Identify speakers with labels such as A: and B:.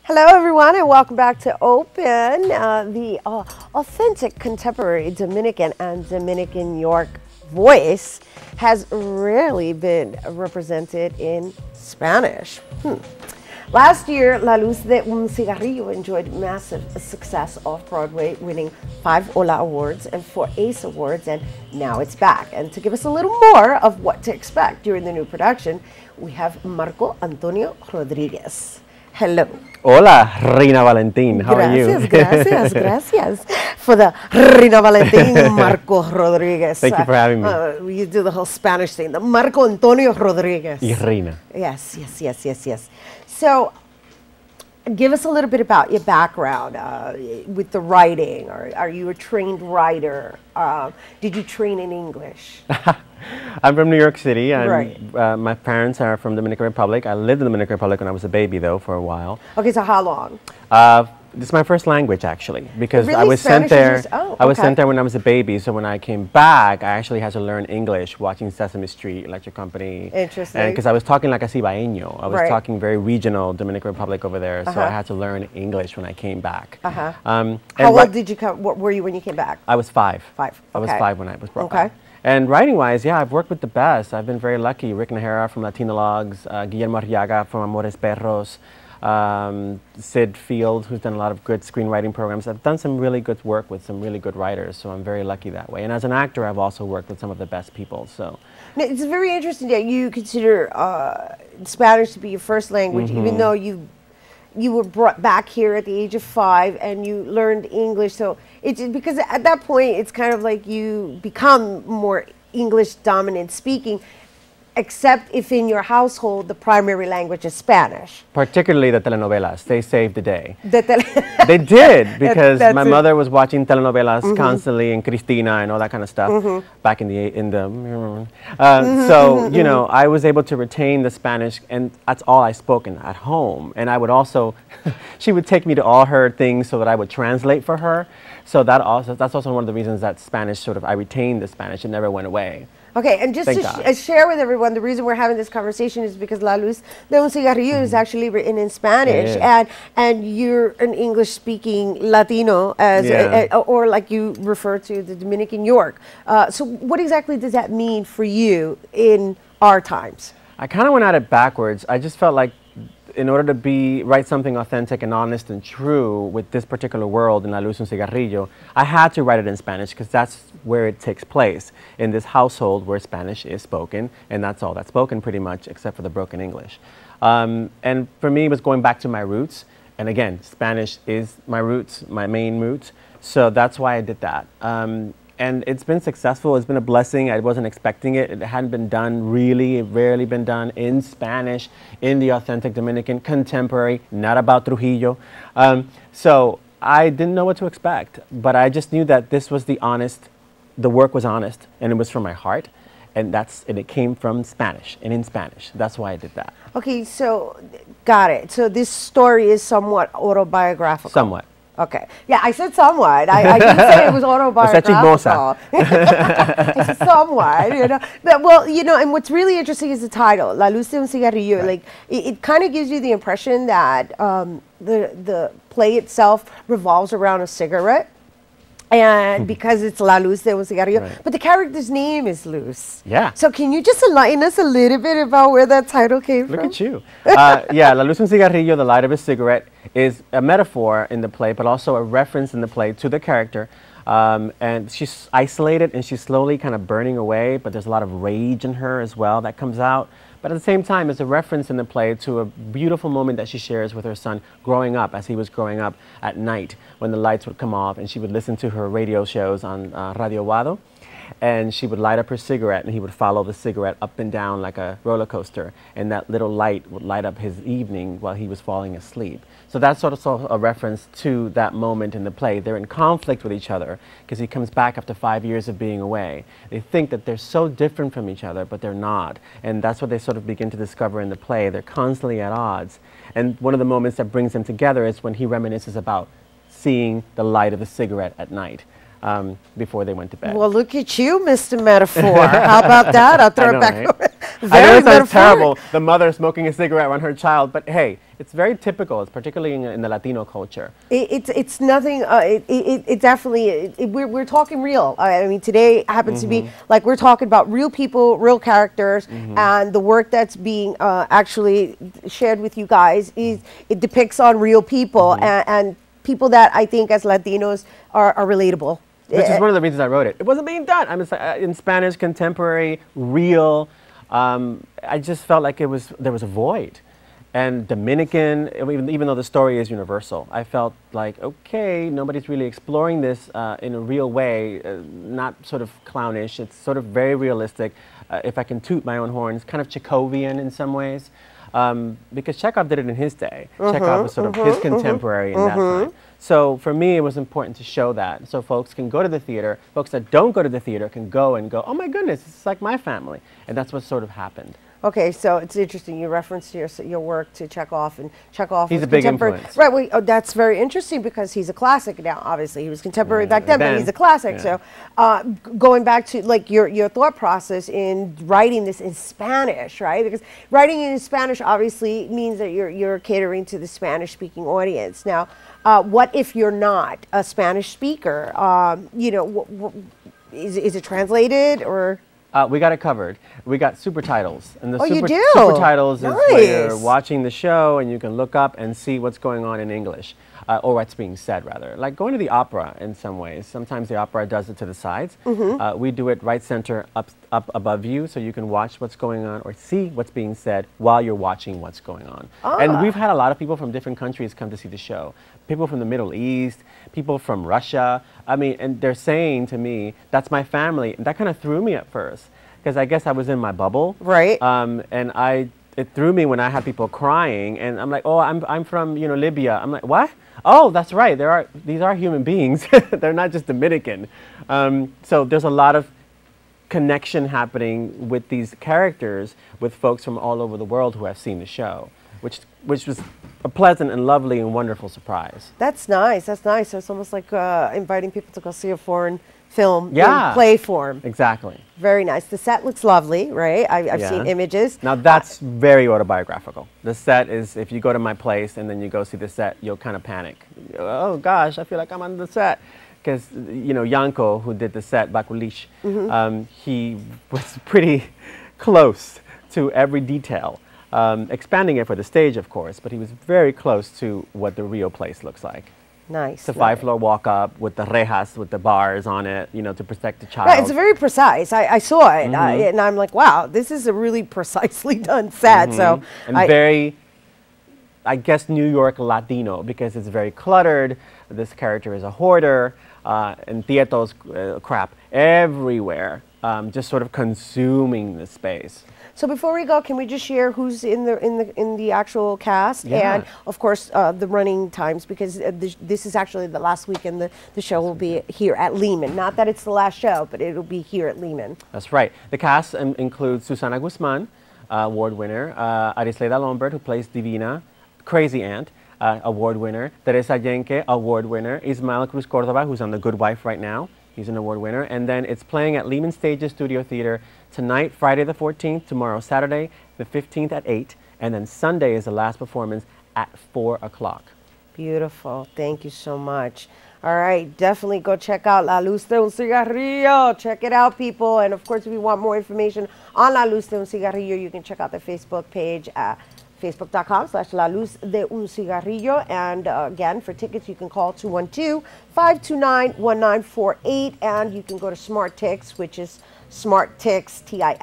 A: Hello, everyone, and welcome back to Open, the authentic contemporary Dominican and Dominican-York voice has rarely been represented in Spanish. Last year, La Luz de un Cigarrillo enjoyed massive success off-Broadway, winning 5 Ola Awards and 4 Ace Awards, and now it's back. And to give us a little more of what to expect during the new production, we have Marco Antonio Rodriguez. Hello.
B: Hola, Reina Valentin. How are you?
A: Gracias for the Reina Valentin, Marco Rodriguez.
B: Thank you for having me.
A: You do the whole Spanish thing, the Marco Antonio Rodriguez.
B: Y Reina.
A: Yes. So, give us a little bit about your background with the writing. Are you a trained writer? Did you train in English?
B: I'm from New York City.
A: Right.
B: My parents are from Dominican Republic. I lived in the Dominican Republic when I was a baby, though, for a while.
A: Okay, so how long?
B: This is my first language, actually, because
A: really?
B: I was
A: Spanish
B: sent there.
A: Oh,
B: I was
A: okay.
B: sent there when I was a baby. So when I came back, I actually had to learn English watching Sesame Street, Electric Company.
A: Interesting.
B: Because I was talking like a cibaeño. I was
A: Right.
B: talking very regional Dominican Republic over there. So I had to learn English when I came back.
A: How old did you come? What were you when you came back?
B: I was 5.
A: 5.
B: I was
A: Okay.
B: 5 when I was brought
A: Okay.
B: back. And writing-wise, yeah, I've worked with the best. I've been very lucky. Rick Najera from Latinologues, Guillermo Arriaga from Amores Perros, Sid Field, who's done a lot of good screenwriting programs. I've done some really good work with some really good writers, so I'm very lucky that way. And as an actor, I've also worked with some of the best people. So
A: Now, it's very interesting that you consider Spanish to be your first language, even though you were brought back here at the age of 5 and you learned English. So it's because at that point it's kind of like you become more English dominant speaking, except if in your household the primary language is Spanish.
B: particularly the telenovelas, they saved the day.
A: The
B: They did, because
A: That's
B: my
A: it.
B: mother was watching telenovelas constantly, and Cristina and all that kind of stuff back in the so you know, I was able to retain the Spanish, and that's all I spoke at home. And I would also she would take me to all her things so that I would translate for her. So that's also one of the reasons that Spanish I retained the Spanish. It never went away.
A: Okay, and just
B: Thank
A: to
B: God.
A: share with everyone, the reason we're having this conversation is because La Luz de un Cigarrillo is actually written in Spanish, and you're an English-speaking Latino, or like you refer to the Dominican-York. So what exactly does that mean for you in our times?
B: I kind of went at it backwards. I just felt like in order to write something authentic and honest and true with this particular world in La Luz de un Cigarrillo, I had to write it in Spanish because that's where it takes place, in this household where Spanish is spoken, and that's all that's spoken pretty much except for the broken English. And for me, it was going back to my roots. And again, Spanish is my roots, my main roots. So that's why I did that. And it's been successful. It's been a blessing. I wasn't expecting it. It hadn't been done really, rarely been done in Spanish, in the authentic Dominican, contemporary, not about Trujillo. So I didn't know what to expect, but I just knew that this was the work was honest, and it was from my heart. And it came from Spanish, and in Spanish. That's why I did that.
A: Okay, so got it. So this story is somewhat autobiographical.
B: Somewhat.
A: Okay. Yeah, I said somewhat. I didn't say it was autobiographical. I said somewhat, you know. But, well, you know, and what's really interesting is the title, La Luz de un Cigarrillo. Like, it kind of gives you the impression that the play itself revolves around a cigarette. And because it's La Luz de un Cigarrillo, but the character's name is Luz.
B: Yeah.
A: So can you just enlighten us a little bit about where that title came from?
B: Look at you. Yeah, La Luz de un Cigarrillo, the light of a cigarette, is a metaphor in the play, but also a reference in the play to the character. And she's isolated, and she's slowly kind of burning away, but there's a lot of rage in her as well that comes out. But at the same time, it's a reference in the play to a beautiful moment that she shares with her son growing up, as he was growing up at night when the lights would come off, and she would listen to her radio shows on Radio Wado, and she would light up her cigarette, and he would follow the cigarette up and down like a roller coaster, and that little light would light up his evening while he was falling asleep. So that's sort of a reference to that moment in the play. They're in conflict with each other because he comes back after 5 years of being away. They think that they're so different from each other, but they're not. And that's what they sort of begin to discover in the play. They're constantly at odds. And one of the moments that brings them together is when he reminisces about seeing the light of the cigarette at night. before they went to bed.
A: Well, look at you, Mr. Metaphor. How about that? I'll throw it back over.
B: I know it sounds
A: metaphoric.
B: terrible, the mother smoking a cigarette around her child, but hey, it's very typical, it's particularly in the Latino culture.
A: It's nothing. It definitely. We're talking real. I mean, today happens to be like we're talking about real people, real characters, and the work that's being actually shared with you guys is it depicts on real people and people that I think as Latinos are relatable.
B: Which is one of the reasons I wrote it. It wasn't being done. I mean, in Spanish, contemporary, real. I just felt like there was a void. And Dominican, even though the story is universal, I felt like, okay, nobody's really exploring this in a real way, not sort of clownish. It's sort of very realistic. If I can toot my own horn, it's kind of Chekhovian in some ways. Because Chekhov did it in his day. Chekhov was sort of his contemporary in that time. So for me, it was important to show that. So folks can go to the theater. Folks that don't go to the theater can go and go, oh my goodness, it's like my family. And that's what sort of happened.
A: Okay, so it's interesting. You referenced your work to Chekhov, and Chekhov
B: He's
A: was
B: a big
A: contemporary.
B: influence.
A: Right. Well, that's very interesting because he's a classic now. Obviously, he was contemporary back then, but he's a classic.
B: Yeah.
A: So, going back to like your thought process in writing this in Spanish, right? Because writing it in Spanish obviously means that you're catering to the Spanish-speaking audience. Now, what if you're not a Spanish speaker? You know, is it translated or?
B: We got it covered. We got super titles. And the
A: you do?
B: super titles is where you're
A: Nice.
B: watching the show and you can look up and see what's going on in English, or what's being said rather. Like going to the opera in some ways. Sometimes the opera does it to the sides. We do it right center up above you so you can watch what's going on or see what's being said while you're watching what's going on. And we've had a lot of people from different countries come to see the show. People from the Middle East, people from Russia. I mean, and they're saying to me, that's my family. And that kind of threw me at first because I guess I was in my bubble.
A: Right.
B: And it threw me when I had people crying and I'm like, oh, I'm from, you know, Libya. I'm like, what? Oh, that's right. These are human beings. They're not just Dominican. So there's a lot of connection happening with these characters with folks from all over the world who have seen the show, which was a pleasant and lovely and wonderful surprise.
A: That's nice. That's nice. So it's almost like inviting people to go see a foreign film
B: Yeah.
A: in play form.
B: Exactly.
A: Very nice. The set looks lovely, right? I've
B: Yeah.
A: seen images.
B: Now that's very autobiographical. The set is, if you go to my place and then you go see the set, you'll kind of panic. Oh gosh, I feel like I'm on the set. Because, you know, Yanko, who did the set, Bakulish, he was pretty close to every detail. Expanding it for the stage, of course, but he was very close to what the real place looks like.
A: Nice.
B: It's a 5-floor walk-up with the rejas, with the bars on it, you know, to protect the child.
A: Right, it's very precise. I saw it, and I'm like, wow, this is a really precisely done set. So,
B: and very, I guess, New York Latino, because it's very cluttered. This character is a hoarder, and tietos crap everywhere, just sort of consuming the space.
A: So before we go, can we just share who's in the actual cast
B: Yeah.
A: and of course the running times, because this is actually the last weekend the show will be here at Lehman. Not that it's the last show, but it'll be here at Lehman.
B: That's right. The cast includes Susana Guzman, award winner, Arisleda Lombard, who plays Divina, Crazy Aunt, award winner, Teresa Yenke, award winner, Ismael Cruz Cordova, who's on The Good Wife right now. He's an award winner. And then it's playing at Lehman Stages Studio Theater tonight, Friday the 14th, tomorrow, Saturday the 15th at 8, and then Sunday is the last performance at 4 o'clock.
A: Beautiful. Thank you so much. All right, definitely go check out La Luz de un Cigarrillo. Check it out, people. And of course, if you want more information on La Luz de un Cigarrillo, you can check out the Facebook page at facebook.com/La Luz de un Cigarrillo. And again, for tickets, you can call 212-529-1948. And you can go to Smart Tix, which is smarttix.com.